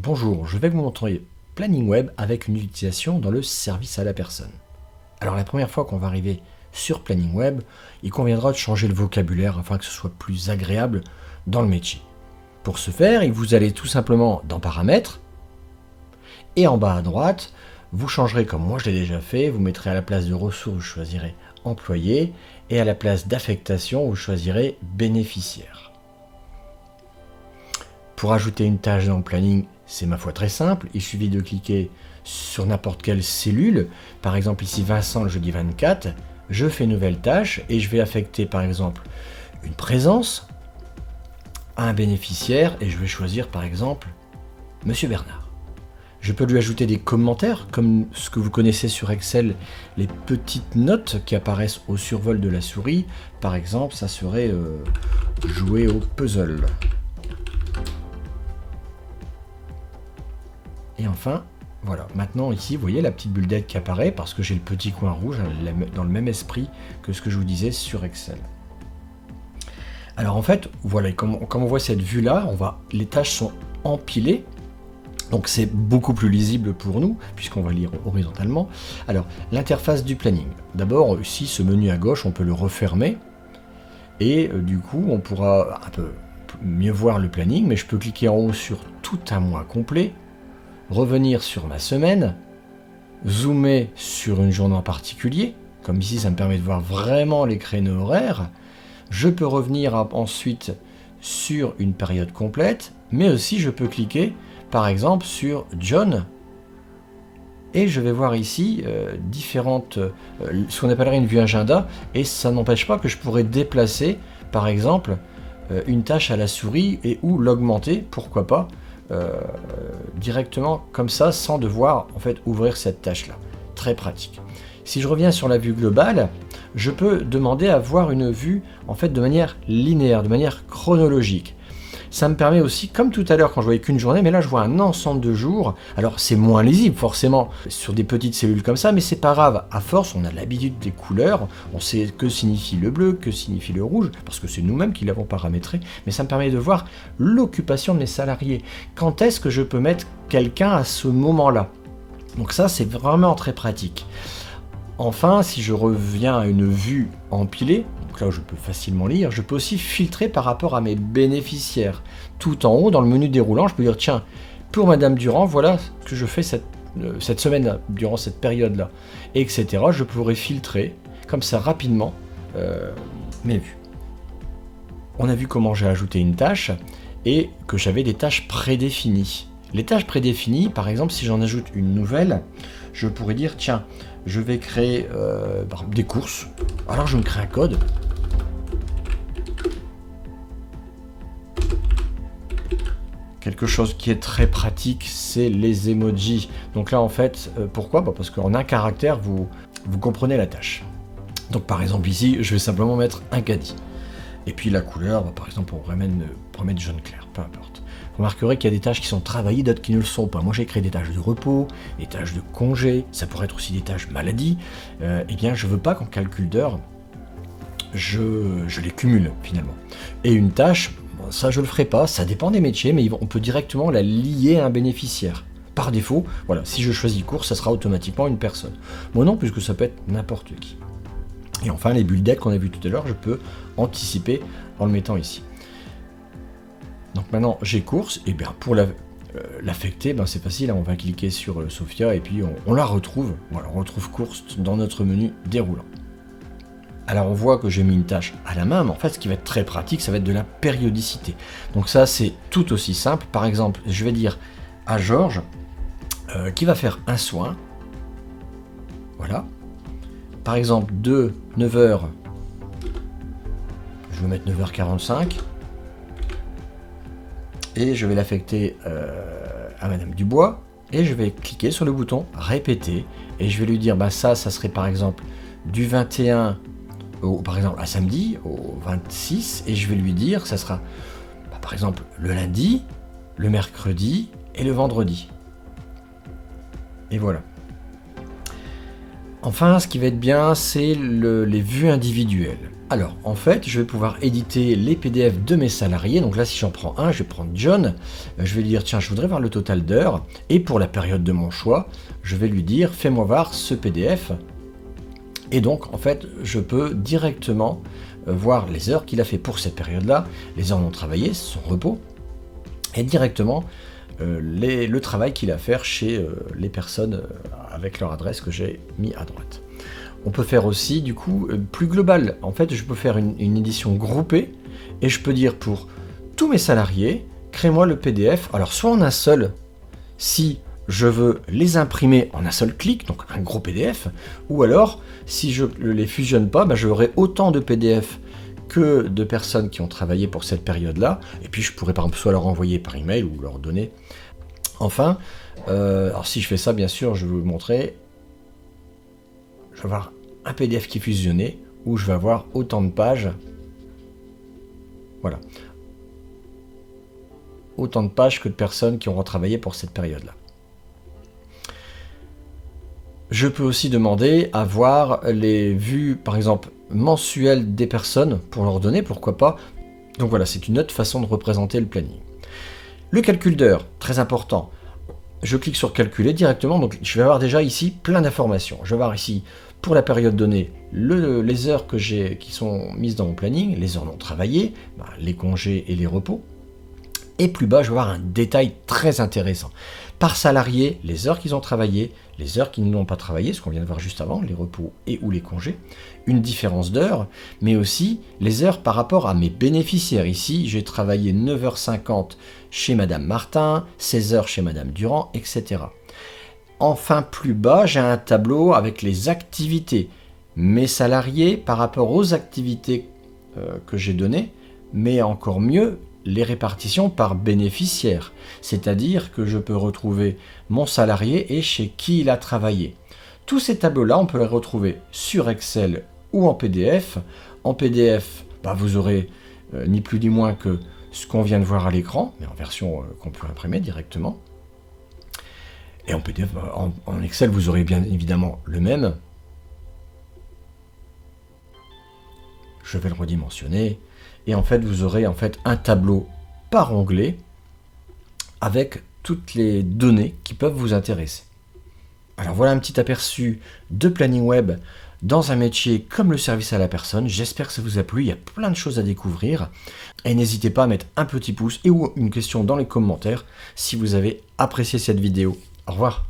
Bonjour, je vais vous montrer Planning Web avec une utilisation dans le service à la personne. Alors la première fois qu'on va arriver sur Planning Web, il conviendra de changer le vocabulaire afin que ce soit plus agréable dans le métier. Pour ce faire, vous allez tout simplement dans Paramètres et en bas à droite, vous changerez comme moi je l'ai déjà fait, vous mettrez à la place de ressources, vous choisirez Employé et à la place d'affectation, vous choisirez Bénéficiaire. Pour ajouter une tâche dans le planning, c'est ma foi très simple, il suffit de cliquer sur n'importe quelle cellule, par exemple ici Vincent le jeudi 24, je fais nouvelle tâche et je vais affecter par exemple une présence à un bénéficiaire et je vais choisir par exemple Monsieur Bernard. Je peux lui ajouter des commentaires, comme ce que vous connaissez sur Excel, les petites notes qui apparaissent au survol de la souris. Par exemple, ça serait jouer au puzzle. Et enfin, voilà, maintenant ici, vous voyez la petite bulle d'aide qui apparaît parce que j'ai le petit coin rouge dans le même esprit que ce que je vous disais sur Excel. Alors en fait, voilà, comme on voit cette vue-là, les tâches sont empilées. Donc c'est beaucoup plus lisible pour nous, puisqu'on va lire horizontalement. Alors, l'interface du planning. D'abord, ici, ce menu à gauche, on peut le refermer. Et du coup, on pourra un peu mieux voir le planning, mais je peux cliquer en haut sur tout un mois complet, revenir sur ma semaine, zoomer sur une journée en particulier, comme ici, ça me permet de voir vraiment les créneaux horaires. Je peux revenir ensuite sur une période complète, mais aussi je peux cliquer par exemple sur John et je vais voir ici ce qu'on appellerait une vue agenda et ça n'empêche pas que je pourrais déplacer par exemple une tâche à la souris et ou l'augmenter, pourquoi pas, directement comme ça sans devoir en fait ouvrir cette tâche là. Très pratique. Si je reviens sur la vue globale, je peux demander à voir une vue en fait de manière linéaire, de manière chronologique. Ça me permet aussi, comme tout à l'heure quand je voyais qu'une journée, mais là je vois un ensemble de jours. Alors c'est moins lisible forcément sur des petites cellules comme ça, mais c'est pas grave. À force, on a l'habitude des couleurs, on sait que signifie le bleu, que signifie le rouge, parce que c'est nous-mêmes qui l'avons paramétré. Mais ça me permet de voir l'occupation de mes salariés. Quand est-ce que je peux mettre quelqu'un à ce moment-là? Donc ça, c'est vraiment très pratique. Enfin, si je reviens à une vue empilée, donc là où je peux facilement lire, je peux aussi filtrer par rapport à mes bénéficiaires. Tout en haut, dans le menu déroulant, je peux dire, tiens, pour Madame Durand, voilà ce que je fais cette semaine, durant cette période-là, etc. Je pourrais filtrer, comme ça, rapidement, mes vues. On a vu comment j'ai ajouté une tâche et que j'avais des tâches prédéfinies. Les tâches prédéfinies, par exemple, si j'en ajoute une nouvelle, je pourrais dire, tiens, je vais créer des courses. Alors je me crée un code. Quelque chose qui est très pratique, c'est les emojis. Donc là, en fait, pourquoi? Parce qu'en un caractère, vous comprenez la tâche. Donc par exemple ici, je vais simplement mettre un caddie. Et puis la couleur, par exemple, on pourrait mettre jaune clair, peu importe. Vous remarquerez qu'il y a des tâches qui sont travaillées, d'autres qui ne le sont pas. Moi, j'ai créé des tâches de repos, des tâches de congé, ça pourrait être aussi des tâches maladie. Eh bien, je ne veux pas qu'en calcul d'heures, je les cumule finalement. Et une tâche, bon, ça je ne le ferai pas, ça dépend des métiers, mais on peut directement la lier à un bénéficiaire. Par défaut, voilà, si je choisis cours, ça sera automatiquement une personne. Moi non, puisque ça peut être n'importe qui. Et enfin, les bulles d'aide qu'on a vu tout à l'heure, je peux anticiper en le mettant ici. Donc maintenant, j'ai course, et bien pour l'affecter, c'est facile, on va cliquer sur Sophia et puis on la retrouve. Voilà, on retrouve course dans notre menu déroulant. Alors on voit que j'ai mis une tâche à la main, mais en fait ce qui va être très pratique, ça va être de la périodicité. Donc ça c'est tout aussi simple. Par exemple, je vais dire à Georges qui va faire un soin. Voilà. Par exemple, de 9h, je vais mettre 9h45. Et je vais l'affecter à Madame Dubois. Et je vais cliquer sur le bouton répéter. Et je vais lui dire, ça serait par exemple du 21 par exemple à samedi, au 26. Et je vais lui dire, ça sera par exemple le lundi, le mercredi et le vendredi. Et voilà. Enfin, ce qui va être bien, c'est les vues individuelles. Alors, en fait, je vais pouvoir éditer les PDF de mes salariés. Donc là, si j'en prends un, je vais prendre John. Je vais lui dire, tiens, je voudrais voir le total d'heures. Et pour la période de mon choix, je vais lui dire, fais-moi voir ce PDF. Et donc, en fait, je peux directement voir les heures qu'il a fait pour cette période-là, les heures non travaillées, son repos, et directement le travail qu'il a à faire chez les personnes avec leur adresse que j'ai mis à droite. On peut faire aussi, du coup, plus global. En fait, je peux faire une édition groupée et je peux dire pour tous mes salariés, crée-moi le PDF. Alors, soit en un seul, si je veux les imprimer en un seul clic, donc un gros PDF, ou alors, si je ne les fusionne pas, j'aurai autant de PDF que de personnes qui ont travaillé pour cette période-là, et puis je pourrais par exemple soit leur envoyer par email ou leur donner. Enfin, alors si je fais ça, bien sûr, je vais vous montrer, je vais avoir un PDF qui est fusionné, où je vais avoir autant de pages, voilà, autant de pages que de personnes qui auront travaillé pour cette période-là. Je peux aussi demander à voir les vues, par exemple, mensuelles des personnes pour leur donner, pourquoi pas. Donc voilà, c'est une autre façon de représenter le planning. Le calcul d'heures, très important. Je clique sur calculer directement, donc je vais avoir déjà ici plein d'informations. Je vais avoir ici, pour la période donnée, les heures qui sont mises dans mon planning, les heures non travaillées, les congés et les repos. Et plus bas, je vais avoir un détail très intéressant. Par salarié, les heures qu'ils ont travaillées, les heures qu'ils n'ont pas travaillées, ce qu'on vient de voir juste avant, les repos et ou les congés, une différence d'heures, mais aussi les heures par rapport à mes bénéficiaires. Ici, j'ai travaillé 9h50 chez Madame Martin, 16h chez Madame Durand, etc. Enfin, plus bas, j'ai un tableau avec les activités. Mes salariés par rapport aux activités que j'ai données, mais encore mieux, les répartitions par bénéficiaire, c'est-à-dire que je peux retrouver mon salarié et chez qui il a travaillé. Tous ces tableaux-là, on peut les retrouver sur Excel ou en PDF. En PDF, vous aurez ni plus ni moins que ce qu'on vient de voir à l'écran, mais en version qu'on peut imprimer directement. Et en PDF, en Excel, vous aurez bien évidemment le même. Je vais le redimensionner. Et en fait, vous aurez un tableau par onglet avec toutes les données qui peuvent vous intéresser. Alors voilà un petit aperçu de planning web dans un métier comme le service à la personne. J'espère que ça vous a plu, il y a plein de choses à découvrir. Et n'hésitez pas à mettre un petit pouce et ou une question dans les commentaires si vous avez apprécié cette vidéo. Au revoir.